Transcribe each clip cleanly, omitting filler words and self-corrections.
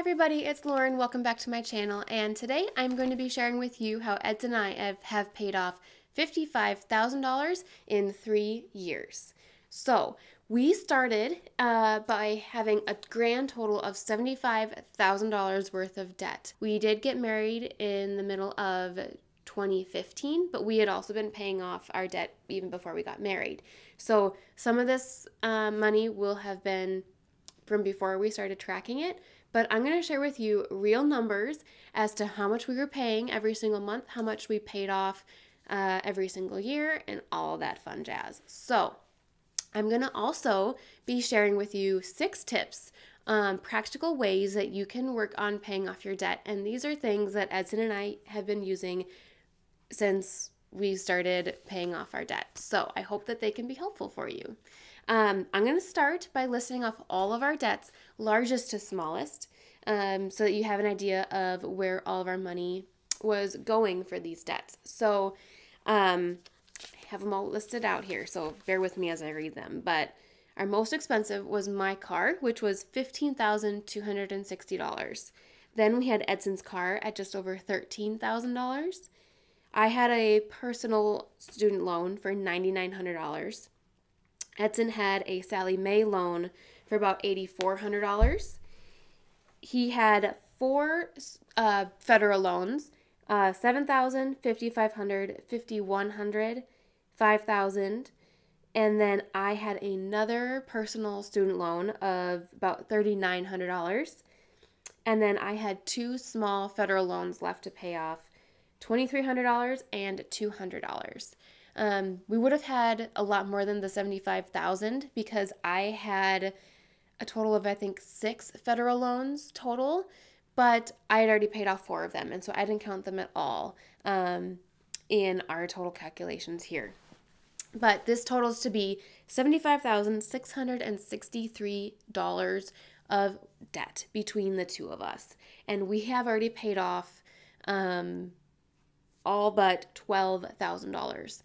everybody, it's Lauren. Welcome back to my channel, and today I'm going to be sharing with you how Eds and I have paid off $55,000 in 3 years. So we started by having a grand total of $75,000 worth of debt. We did get married in the middle of 2015, but we had also been paying off our debt even before we got married. So some of this money will have been from before we started tracking it, but I'm going to share with you real numbers as to how much we were paying every single month, how much we paid off every single year, and all that fun jazz. So I'm going to also be sharing with you 6 tips, practical ways that you can work on paying off your debt. And these are things that Edson and I have been using since we started paying off our debt. So I hope that they can be helpful for you. I'm going to start by listing off all of our debts, largest to smallest, so that you have an idea of where all of our money was going for these debts. So I have them all listed out here, so bear with me as I read them. But our most expensive was my car, which was $15,260. Then we had Edson's car at just over $13,000. I had a personal student loan for $9,900. Edson had a Sallie Mae loan for about $8,400. He had 4 federal loans, $7,000, $5,500, $5,100, $5,000, and then I had another personal student loan of about $3,900, and then I had 2 small federal loans left to pay off, $2,300 and $200. We would have had a lot more than the $75,000 because I had a total of, I think, 6 federal loans total, but I had already paid off 4 of them, and so I didn't count them at all in our total calculations here. But this totals to be $75,663 of debt between the two of us, and we have already paid off all but $12,000.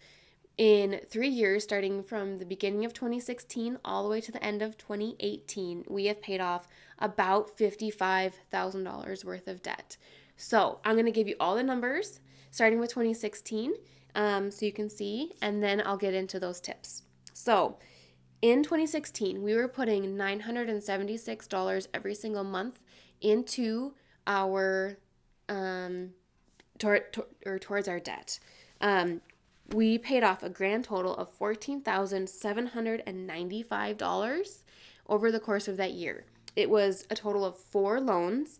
In 3 years, starting from the beginning of 2016 all the way to the end of 2018, we have paid off about $55,000 worth of debt. So I'm going to give you all the numbers, starting with 2016, so you can see, and then I'll get into those tips. So in 2016, we were putting $976 every single month into our towards our debt. We paid off a grand total of $14,795 over the course of that year. It was a total of 4 loans,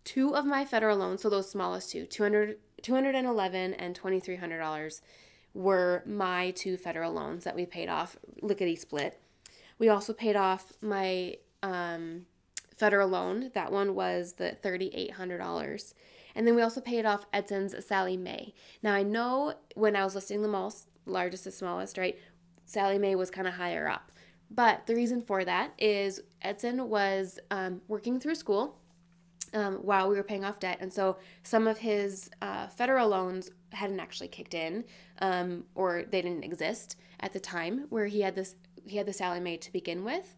2 of my federal loans, so those smallest two, $211 and $2,300 were my 2 federal loans that we paid off, lickety split. We also paid off my federal loan. That one was the $3,800. And then we also paid off Edson's Sallie Mae. Now, I know when I was listing them all, largest to smallest, right, Sallie Mae was kind of higher up. But the reason for that is Edson was working through school while we were paying off debt. And so some of his federal loans hadn't actually kicked in or they didn't exist at the time where he had the Sallie Mae to begin with.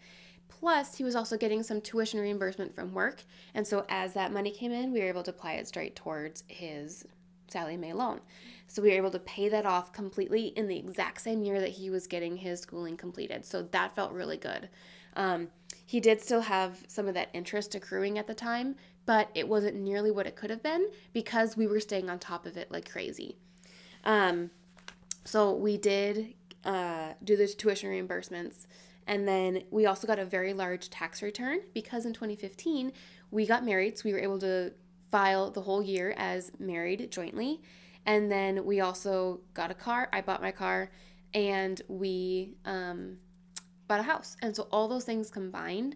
Plus, he was also getting some tuition reimbursement from work, and so as that money came in, we were able to apply it straight towards his Sallie Mae loan. So we were able to pay that off completely in the exact same year that he was getting his schooling completed, so that felt really good. He did still have some of that interest accruing at the time, but it wasn't nearly what it could have been because we were staying on top of it like crazy. So we did do the tuition reimbursements. And then we also got a very large tax return because in 2015, we got married, so we were able to file the whole year as married jointly. And then we also got a car. I bought my car, and we bought a house. And so all those things combined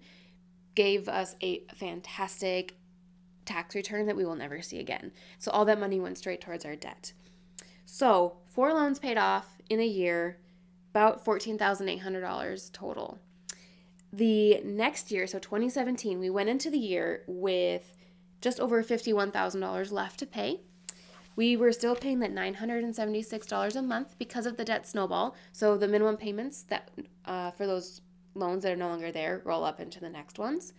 gave us a fantastic tax return that we will never see again. So all that money went straight towards our debt. So 4 loans paid off in a year, about $14,800 total. The next year, so 2017, we went into the year with just over $51,000 left to pay. We were still paying that $976 a month because of the debt snowball. So the minimum payments that for those loans that are no longer there roll up into the next ones.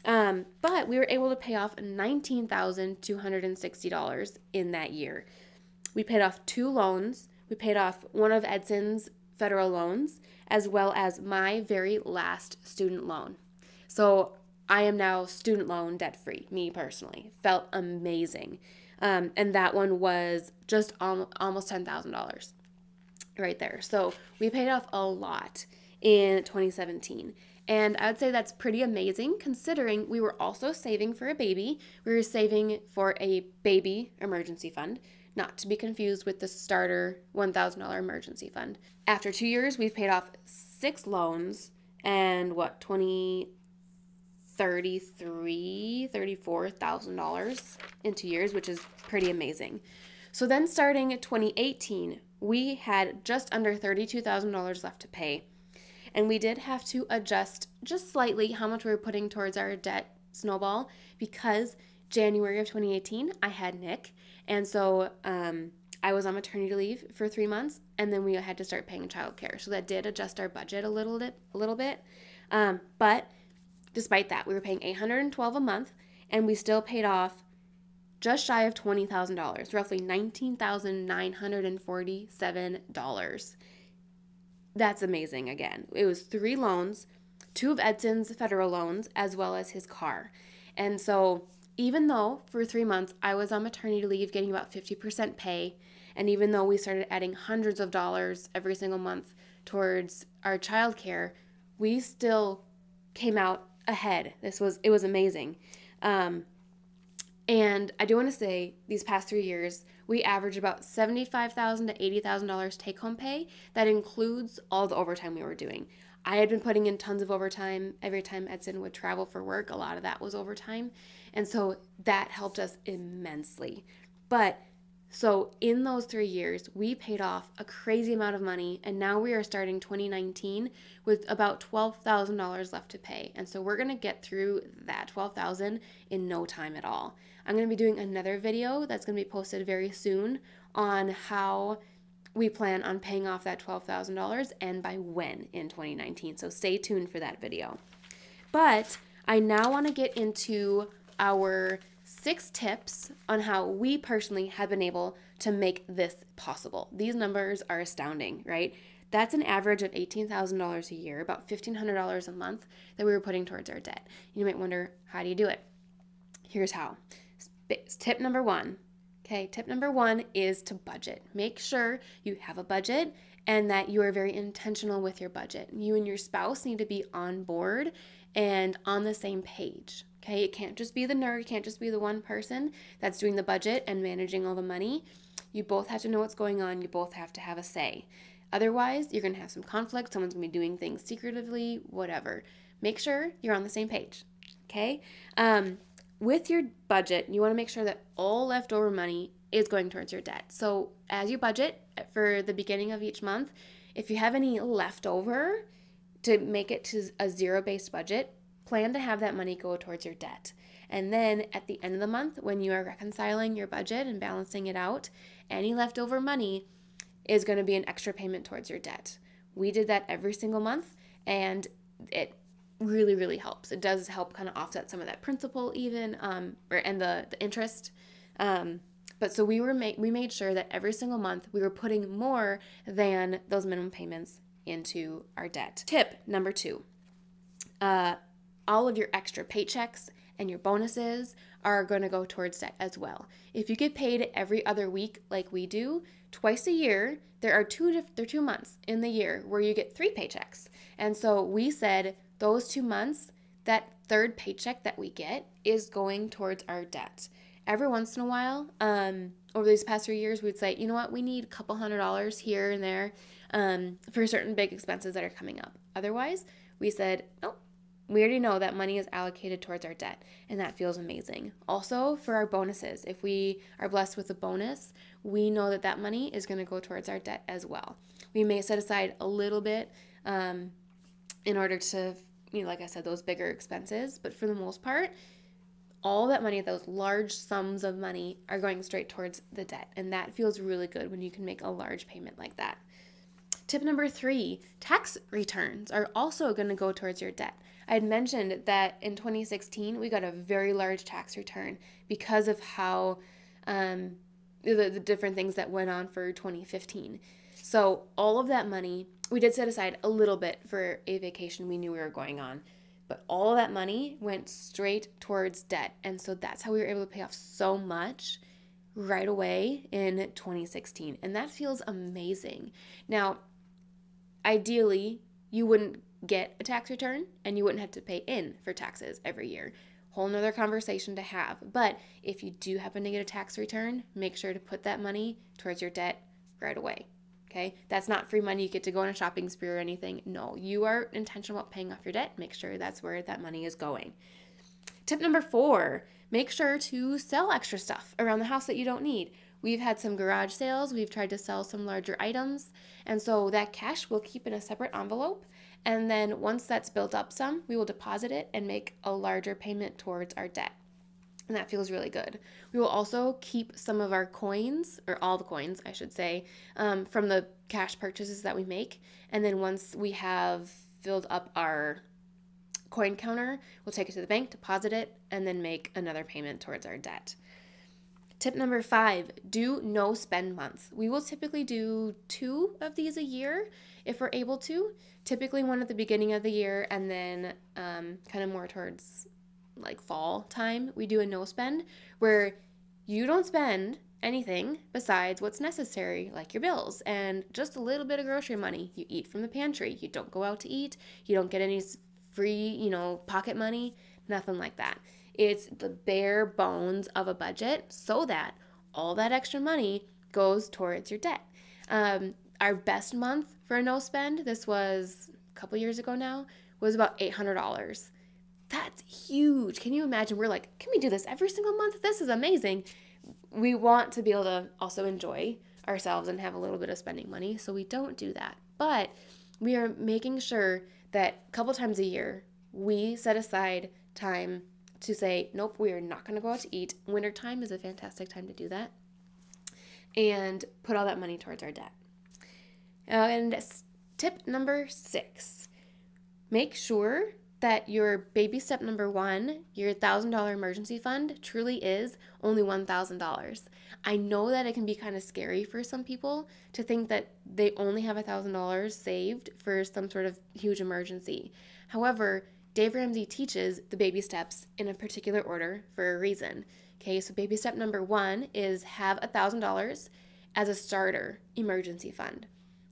But we were able to pay off $19,260 in that year. We paid off 2 loans. We paid off one of Edson's federal loans, as well as my very last student loan. So I am now student loan debt free, me personally. Felt amazing. And that one was just almost $10,000 right there. So we paid off a lot in 2017. And I would say that's pretty amazing considering we were also saving for a baby. We were saving for a baby emergency fund, not to be confused with the starter $1,000 emergency fund. After 2 years, we've paid off 6 loans and $34,000 in 2 years, which is pretty amazing. So then starting 2018, we had just under $32,000 left to pay. And we did have to adjust just slightly how much we were putting towards our debt snowball because January of 2018, I had Nick. And so I was on maternity leave for 3 months, and then we had to start paying childcare. So that did adjust our budget a little bit. But despite that, we were paying $812 a month, and we still paid off just shy of $20,000, roughly $19,947. That's amazing again. It was 3 loans, 2 of Edson's federal loans, as well as his car. And so even though for 3 months I was on maternity leave getting about 50% pay, and even though we started adding hundreds of dollars every single month towards our childcare, we still came out ahead. It was amazing. And I do want to say these past 3 years, we averaged about $75,000 to $80,000 take-home pay. That includes all the overtime we were doing. I had been putting in tons of overtime every time Edson would travel for work. A lot of that was overtime. And so that helped us immensely. But so in those 3 years, we paid off a crazy amount of money, and now we are starting 2019 with about $12,000 left to pay. And so we're going to get through that $12,000 in no time at all. I'm going to be doing another video that's going to be posted very soon on how we plan on paying off that $12,000 and by when in 2019. So stay tuned for that video. But I now want to get into our 6 tips on how we personally have been able to make this possible. These numbers are astounding, right? That's an average of $18,000 a year, about $1,500 a month that we were putting towards our debt. You might wonder, how do you do it? Here's how. Tip number 1. Okay, tip number 1 is to budget. Make sure you have a budget and that you are very intentional with your budget. You and your spouse need to be on board and on the same page. Okay, it can't just be the nerd, it can't just be the one person that's doing the budget and managing all the money. You both have to know what's going on. You both have to have a say. Otherwise, you're going to have some conflict. Someone's going to be doing things secretively, whatever. Make sure you're on the same page. Okay? With your budget, you want to make sure that all leftover money is going towards your debt. So as you budget for the beginning of each month, if you have any leftover to make it to a zero-based budget, plan to have that money go towards your debt. And then at the end of the month, when you are reconciling your budget and balancing it out, any leftover money is going to be an extra payment towards your debt. We did that every single month, and it really, really helps. It does help kind of offset some of that principal even, and the interest. But so we made sure that every single month we were putting more than those minimum payments into our debt. Tip number 2, all of your extra paychecks and your bonuses are going to go towards debt as well. If you get paid every other week like we do, twice a year, there are 2 months in the year where you get 3 paychecks. And so we said those 2 months, that third paycheck that we get is going towards our debt. Every once in a while, over these past 3 years, we'd say, you know what, we need a couple $100 here and there for certain big expenses that are coming up. Otherwise, we said, oh, we already know that money is allocated towards our debt, and that feels amazing. Also, for our bonuses, if we are blessed with a bonus, we know that that money is going to go towards our debt as well. We may set aside a little bit in order to, like I said, those bigger expenses, but for the most part, all that money, those large sums of money, are going straight towards the debt, and that feels really good when you can make a large payment like that. Tip number 3, tax returns are also going to go towards your debt. I had mentioned that in 2016, we got a very large tax return because of how the different things that went on for 2015. So all of that money, we did set aside a little bit for a vacation we knew we were going on, but all of that money went straight towards debt. And so that's how we were able to pay off so much right away in 2016. And that feels amazing. Now, ideally, you wouldn't get a tax return and you wouldn't have to pay in for taxes every year. Whole nother conversation to have. But if you do happen to get a tax return, make sure to put that money towards your debt right away. Okay? That's not free money you get to go on a shopping spree or anything. No, you are intentional about paying off your debt. Make sure that's where that money is going. Tip number 4, make sure to sell extra stuff around the house that you don't need. We've had some garage sales. We've tried to sell some larger items. And so that cash we'll keep in a separate envelope. And then once that's built up some, we will deposit it and make a larger payment towards our debt. And that feels really good. We will also keep some of our coins, or all the coins, I should say, from the cash purchases that we make. And then once we have filled up our coin counter, we'll take it to the bank, deposit it, and then make another payment towards our debt. Tip number 5, do no spend months. We will typically do 2 of these a year if we're able to. Typically one at the beginning of the year, and then kind of more towards like fall time, we do a no spend where you don't spend anything besides what's necessary, like your bills and just a little bit of grocery money. You eat from the pantry. You don't go out to eat. You don't get any free, pocket money, nothing like that. It's the bare bones of a budget so that all that extra money goes towards your debt. Our best month for a no spend, this was a couple years ago now, was about $800. That's huge. Can you imagine? We're like, can we do this every single month? This is amazing. We want to be able to also enjoy ourselves and have a little bit of spending money, so we don't do that. But we are making sure that a couple times a year, we set aside time to say, nope, we are not going to go out to eat. Wintertime is a fantastic time to do that. And put all that money towards our debt. And tip number 6, make sure that your baby step number 1, your $1,000 emergency fund, truly is only $1,000. I know that it can be kind of scary for some people to think that they only have $1,000 saved for some sort of huge emergency. However, Dave Ramsey teaches the baby steps in a particular order for a reason. Okay, so baby step number 1 is have $1,000 as a starter emergency fund.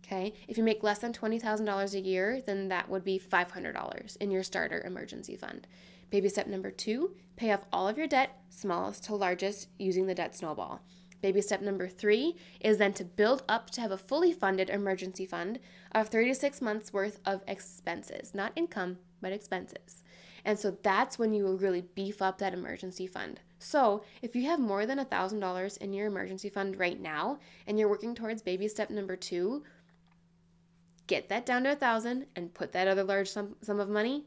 Okay, if you make less than $20,000 a year, then that would be $500 in your starter emergency fund. Baby step number 2, pay off all of your debt, smallest to largest, using the debt snowball. Baby step number 3 is then to build up to have a fully funded emergency fund of 3 to 6 months worth of expenses, not income, but expenses. And so that's when you will really beef up that emergency fund. So if you have more than $1,000 in your emergency fund right now, and you're working towards baby step number 2, get that down to $1,000 and put that other large sum of money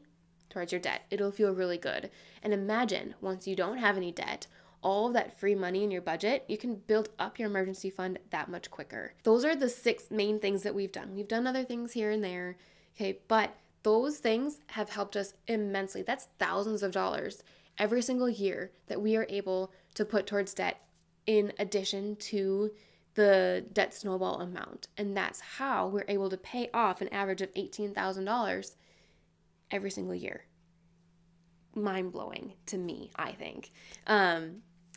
towards your debt. It'll feel really good. And imagine once you don't have any debt, all of that free money in your budget, you can build up your emergency fund that much quicker. Those are the 6 main things that we've done. We've done other things here and there, okay, but those things have helped us immensely. That's thousands of dollars every single year that we are able to put towards debt in addition to the debt snowball amount. And that's how we're able to pay off an average of $18,000 every single year. Mind-blowing to me, I think.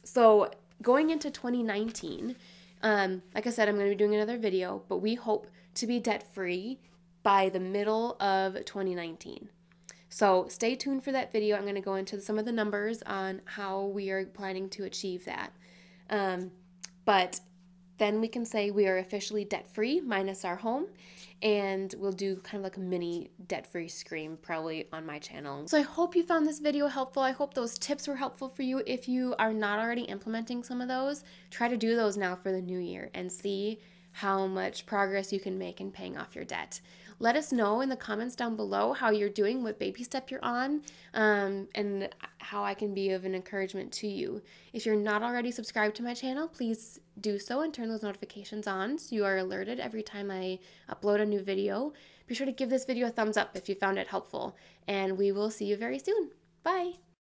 So going into 2019, like I said, I'm going to be doing another video, but we hope to be debt-free by the middle of 2019. So stay tuned for that video. I'm going to go into some of the numbers on how we are planning to achieve that. But then we can say we are officially debt-free minus our home, and we'll do kind of like a mini debt-free scream probably on my channel. So I hope you found this video helpful. I hope those tips were helpful for you. If you are not already implementing some of those, try to do those now for the new year and see how much progress you can make in paying off your debt. Let us know in the comments down below how you're doing, what baby step you're on, and how I can be of an encouragement to you. If you're not already subscribed to my channel, please do so and turn those notifications on so you are alerted every time I upload a new video. Be sure to give this video a thumbs up if you found it helpful, and we will see you very soon. Bye!